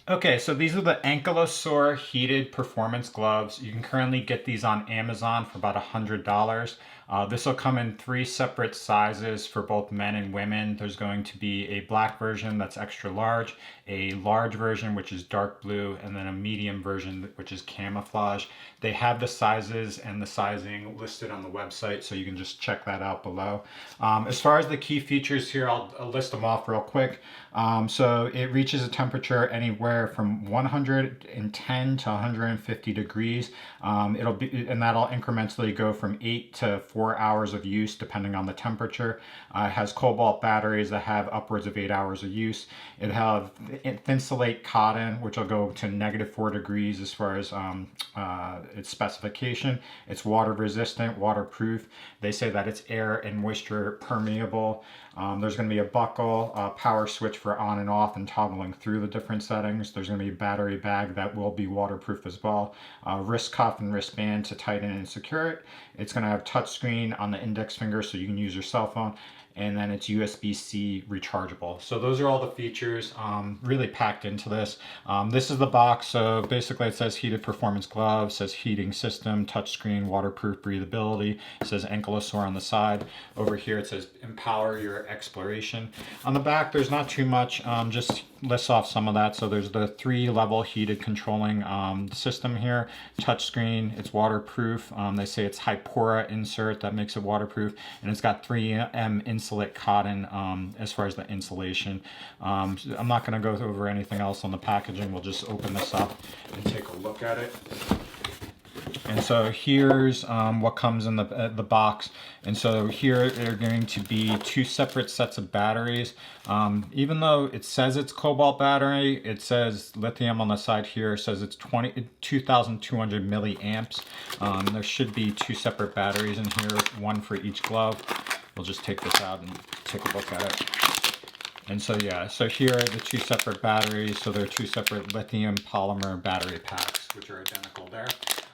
Okay, so these are the Ankylosaur Heated Performance Gloves. You can currently get these on Amazon for about $100. This will come in 3 separate sizes for both men and women. There's going to be a black version that's extra large, a large version which is dark blue, and then a medium version which is camouflage. They have the sizes and the sizing listed on the website, so you can just check that out below. As far as the key features here, I'll list them off real quick. So it reaches a temperature anywhere from 110 to 150 degrees. And that'll incrementally go from 8 to 4 hours of use depending on the temperature. It has cobalt batteries that have upwards of 8 hours of use. It have Thinsulate cotton, which will go to -4 degrees as far as its specification. It's water resistant, waterproof. They say that it's air and moisture permeable. There's going to be a buckle, a power switch for on and off and toggling through the different settings. There's going to be a battery bag that will be waterproof as well. Wrist cuff and wristband to tighten and secure it. It's going to have touchscreen on the index finger so you can use your cell phone. And then it's USB-C rechargeable. So those are all the features really packed into this. This is the box. So basically it says heated performance gloves, says heating system, touchscreen, waterproof breathability. It says Ankylosaur on the side. Over here it says empower your exploration. On the back there's not too much, just lists off some of that. So there's the 3-level heated controlling system here. Touchscreen, it's waterproof. They say it's Hypora insert that makes it waterproof, and it's got 3M insulate cotton as far as the insulation. I'm not going to go over anything else on the packaging. We'll just open this up and take a look at it. And so here's what comes in the box. And so here there are going to be 2 separate sets of batteries. Even though it says it's cobalt battery, it says lithium on the side here. It says it's 2,200 milliamps. There should be 2 separate batteries in here, one for each glove. We'll just take this out and take a look at it. And so yeah, so here are the 2 separate batteries. So there are 2 separate lithium polymer battery packs, which are identical there.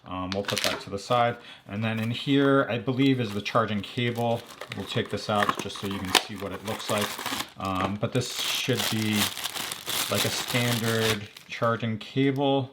We'll put that to the side. And then in here, I believe, is the charging cable. We'll take this out just so you can see what it looks like. But this should be like a standard charging cable.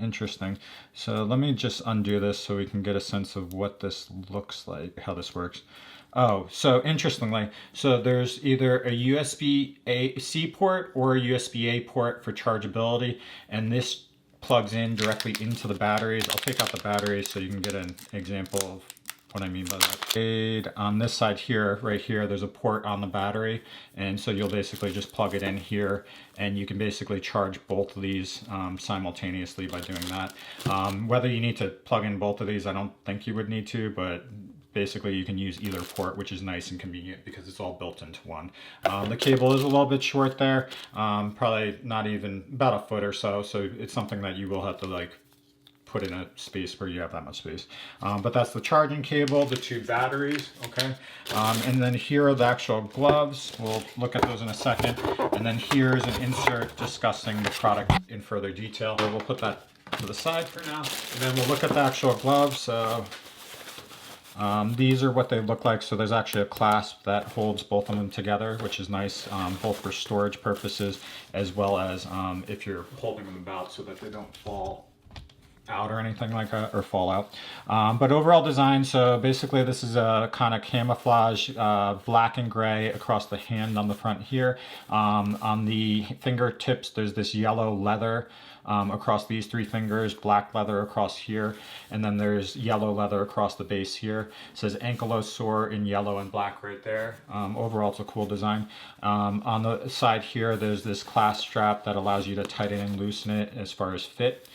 Interesting. So let me just undo this so we can get a sense of what this looks like, how this works. Oh, so interestingly, so there's either a USB-C port or a USB-A port for chargeability, and this plugs in directly into the batteries. I'll take out the batteries so you can get an example of what I mean by that. On this side here, right here, there's a port on the battery, and so you'll basically just plug it in here, and you can basically charge both of these simultaneously by doing that. Whether you need to plug in both of these, I don't think you would need to, but basically you can use either port, which is nice and convenient because it's all built into one. The cable is a little bit short there, probably not even about a foot or so, so it's something that you will have to like put in a space where you have that much space. But that's the charging cable, the 2 batteries, okay? And then here are the actual gloves. We'll look at those in a second. And then here's an insert discussing the product in further detail. So we'll put that to the side for now. And then we'll look at the actual gloves. So these are what they look like. So there's actually a clasp that holds both of them together, which is nice, both for storage purposes as well as if you're holding them about so that they don't fall out or anything like that, or fall out. But overall design, so basically this is a kind of camouflage black and gray across the hand on the front here. On the fingertips there's this yellow leather across these 3 fingers, black leather across here, and then there's yellow leather across the base here. It says Ankylosaur in yellow and black right there. Overall it's a cool design. On the side here there's this clasp strap that allows you to tighten and loosen it as far as fit.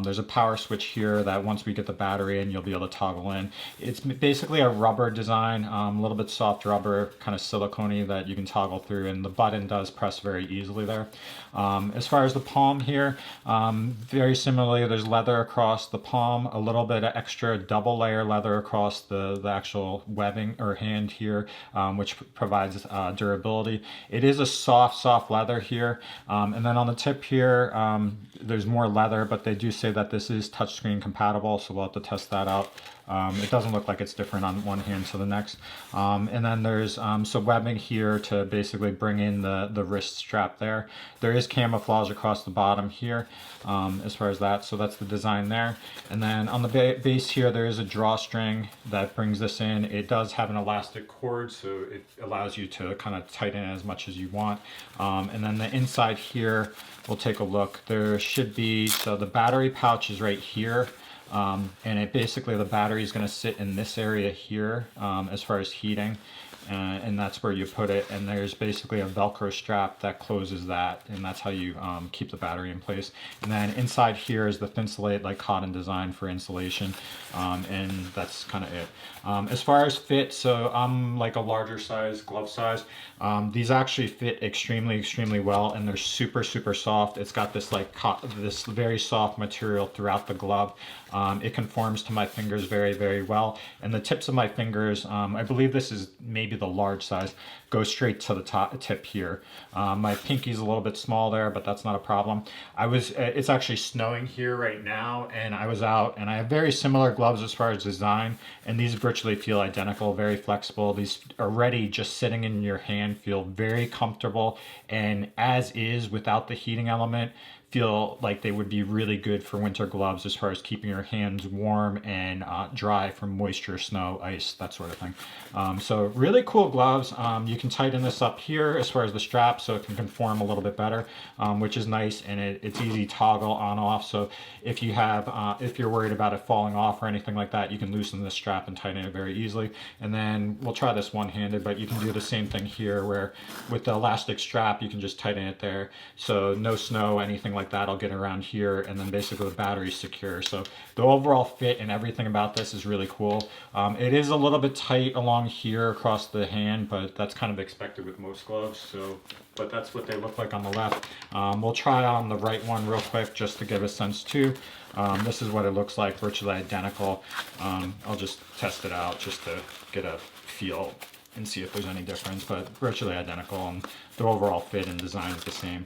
There's a power switch here that once we get the battery in, you'll be able to toggle in. It's basically a rubber design, a little bit soft rubber, kind of silicone-y that you can toggle through, and the button does press very easily there. As far as the palm here, very similarly, there's leather across the palm, a little bit of extra double layer leather across the actual webbing or hand here, which provides durability. It is a soft leather here. And then on the tip here, there's more leather, but they do say that this is touchscreen compatible, so we'll have to test that out It doesn't look like it's different on one hand to the next. And then there's some webbing here to basically bring in the wrist strap there. There is camouflage across the bottom here as far as that, so that's the design there. And then on the base here, there is a drawstring that brings this in. It does have an elastic cord, so it allows you to kind of tighten it as much as you want. And then the inside here, we'll take a look. There should be, so the battery pouch is right here. And it basically, the battery is going to sit in this area here as far as heating. And that's where you put it, and there's basically a Velcro strap that closes that, and that's how you keep the battery in place. And then inside here is the Thinsulate, like cotton design for insulation, and that's kind of it. As far as fit, so I'm like a larger size, glove size. These actually fit extremely well, and they're super soft. It's got this like this very soft material throughout the glove. It conforms to my fingers very well, and the tips of my fingers, I believe this is maybe the large size, go straight to the top tip here. My pinky's a little bit small there, but that's not a problem. It's actually snowing here right now, and I was out, and I have very similar gloves as far as design, and these virtually feel identical, very flexible. These already just sitting in your hand feel very comfortable, and as is without the heating element, feel like they would be really good for winter gloves as far as keeping your hands warm and dry from moisture, snow, ice, that sort of thing. So really cool gloves. You can tighten this up here as far as the strap so it can conform a little bit better, which is nice, and it's easy to toggle on off. So if you're worried about it falling off or anything like that, you can loosen the strap and tighten it very easily. And then we'll try this one-handed, but you can do the same thing here where with the elastic strap you can just tighten it there, so no snow, anything like that, I'll get around here, and then basically the battery's secure. So the overall fit and everything about this is really cool. It is a little bit tight along here across the hand, but that's kind of expected with most gloves. So, but that's what they look like on the left. We'll try on the right one real quick just to give a sense too. This is what it looks like, virtually identical. I'll just test it out just to get a feel and see if there's any difference, but virtually identical, and the overall fit and design is the same.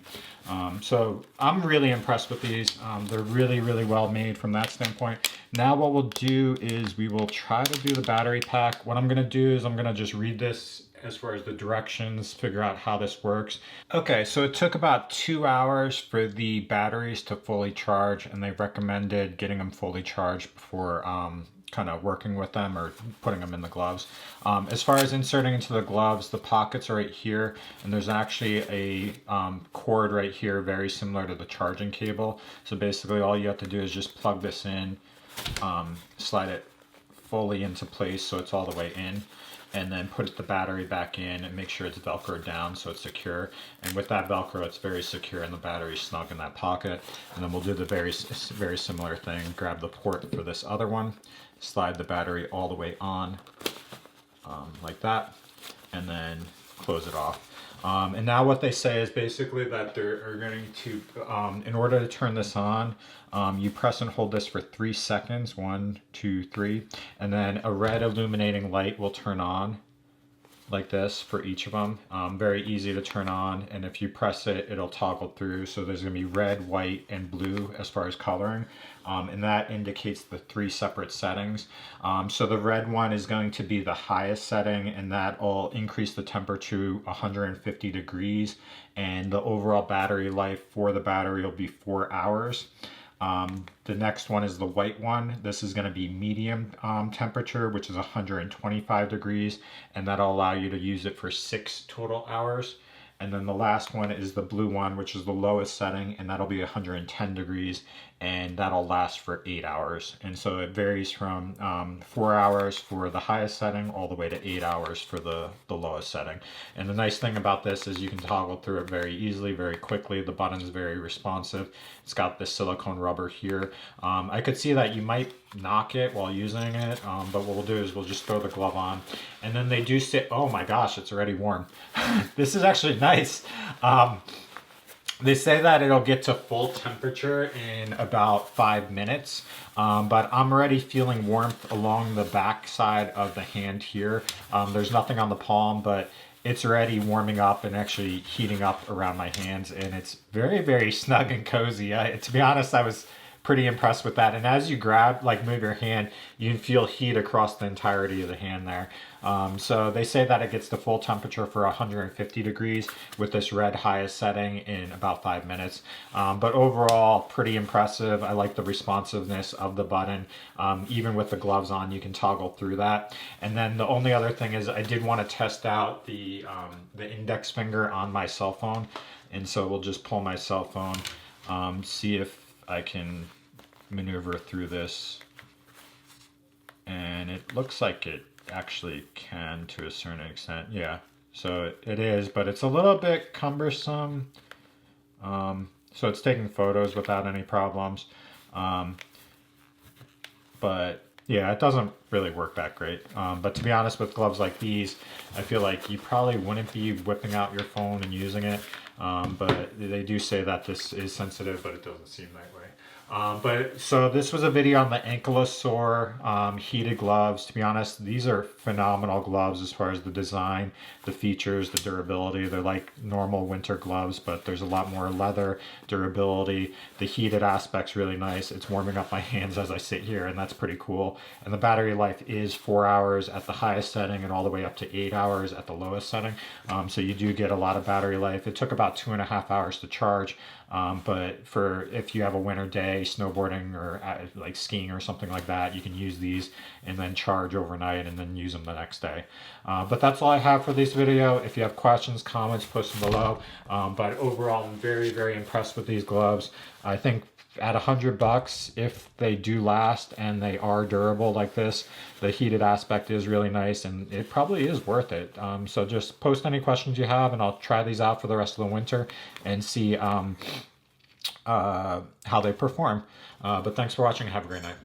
So I'm really impressed with these. They're really well made from that standpoint. Now what we'll do is we will try to do the battery pack. What I'm gonna do is I'm gonna just read this as far as the directions, figure out how this works. Okay, so it took about 2 hours for the batteries to fully charge, and they recommended getting them fully charged before kind of working with them or putting them in the gloves. As far as inserting into the gloves, the pockets are right here, and there's actually a cord right here very similar to the charging cable. So basically all you have to do is just plug this in, slide it fully into place so it's all the way in, and then put the battery back in and make sure it's velcroed down so it's secure. And with that velcro, it's very secure and the battery's snug in that pocket. And then we'll do the very similar thing. Grab the port for this other one, slide the battery all the way on like that, and then close it off. And now what they say is basically that they're going to, in order to turn this on, you press and hold this for 3 seconds, 1, 2, 3, and then a red illuminating light will turn on like this for each of them. Very easy to turn on, and if you press it, it'll toggle through. So there's going to be red, white, and blue as far as coloring, and that indicates the 3 separate settings. So the red one is going to be the highest setting, and that will increase the temperature to 150 degrees, and the overall battery life for the battery will be 4 hours. The next one is the white one. This is going to be medium temperature, which is 125 degrees, and that'll allow you to use it for 6 total hours. And then the last one is the blue one, which is the lowest setting, and that'll be 110 degrees, and that'll last for 8 hours. And so it varies from 4 hours for the highest setting all the way to 8 hours for the lowest setting. And the nice thing about this is you can toggle through it very easily, very quickly. The button's very responsive. It's got this silicone rubber here. I could see that you might knock it while using it, but what we'll do is we'll just throw the glove on, and then they do say, oh my gosh, it's already warm. This is actually nice. They say that it'll get to full temperature in about 5 minutes, but I'm already feeling warmth along the back side of the hand here. There's nothing on the palm, but it's already warming up and actually heating up around my hands, and it's very snug and cozy. To be honest, I was pretty impressed with that. And as you grab, like move your hand, you can feel heat across the entirety of the hand there. So they say that it gets the full temperature for 150 degrees with this red highest setting in about 5 minutes. But overall, pretty impressive. I like the responsiveness of the button. Even with the gloves on, you can toggle through that. And then the only other thing is I did want to test out the index finger on my cell phone. And so we'll just pull my cell phone, see if I can maneuver through this. And it looks like it actually can to a certain extent. Yeah, so it is, but it's a little bit cumbersome. So it's taking photos without any problems. But yeah, it doesn't really work that great. But to be honest, with gloves like these, I feel like you probably wouldn't be whipping out your phone and using it. But they do say that this is sensitive, but it doesn't seem that way. But so this was a video on the Ankylosaur heated gloves. To be honest, these are phenomenal gloves as far as the design, the features, the durability. They're like normal winter gloves, but there's a lot more leather, durability. The heated aspect's really nice. It's warming up my hands as I sit here, and that's pretty cool. And the battery life is 4 hours at the highest setting and all the way up to 8 hours at the lowest setting. So you do get a lot of battery life. It took about 2.5 hours to charge. But for if you have a winter day snowboarding or like skiing or something like that, you can use these and then charge overnight and then use them the next day. But that's all I have for this video. If you have questions, comments, post them below. But overall, I'm very, very impressed with these gloves. I think at $100, if they do last and they are durable like this, the heated aspect is really nice and it probably is worth it. So just post any questions you have and I'll try these out for the rest of the winter and see how they perform. But thanks for watching and have a great night.